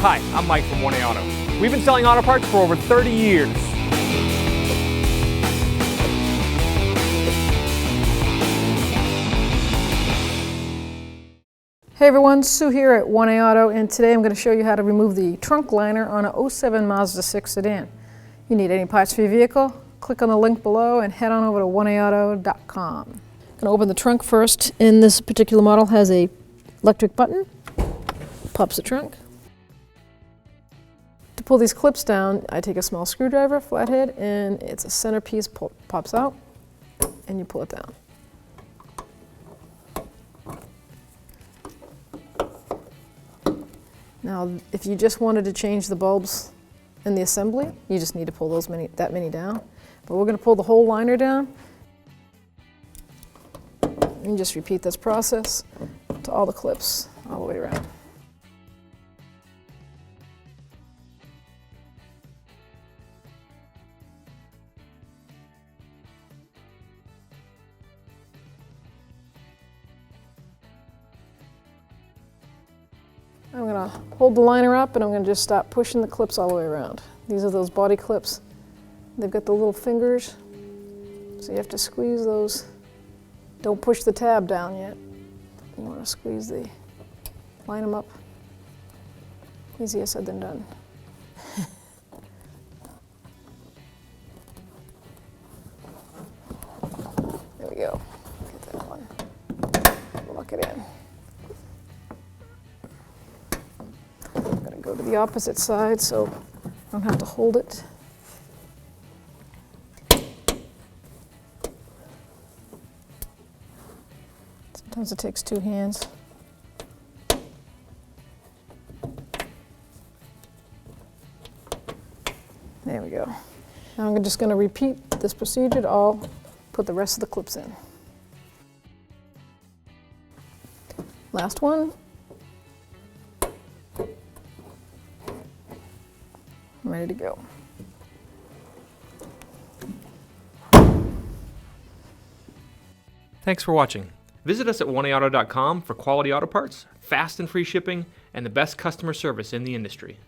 Hi, I'm Mike from 1A Auto. We've been selling auto parts for over 30 years. Hey everyone, Sue here at 1A Auto, and today I'm going to show you how to remove the trunk liner on a 07 Mazda 6 sedan. You need any parts for your vehicle? Click on the link below and head on over to 1aauto.com. I'm going to open the trunk first, and this particular model has a electric button. Pops the trunk. To pull these clips down, I take a small screwdriver, flathead, and it's a centerpiece, pops out, and you pull it down. Now, if you just wanted to change the bulbs in the assembly, you just need to pull that many down. But we're going to pull the whole liner down. And just repeat this process to all the clips, all the way around. I'm going to hold the liner up and I'm going to just start pushing the clips all the way around. These are those body clips. They've got the little fingers, so you have to squeeze those. Don't push the tab down yet. You want to squeeze line them up. Easier said than done. There we go. Get that one. Lock it in. Go to the opposite side so I don't have to hold it. Sometimes it takes two hands. There we go. Now I'm just going to repeat this procedure to all put the rest of the clips in. Last one. I'm ready to go. Thanks for watching. Visit us at 1aauto.com for quality auto parts, fast and free shipping, and the best customer service in the industry.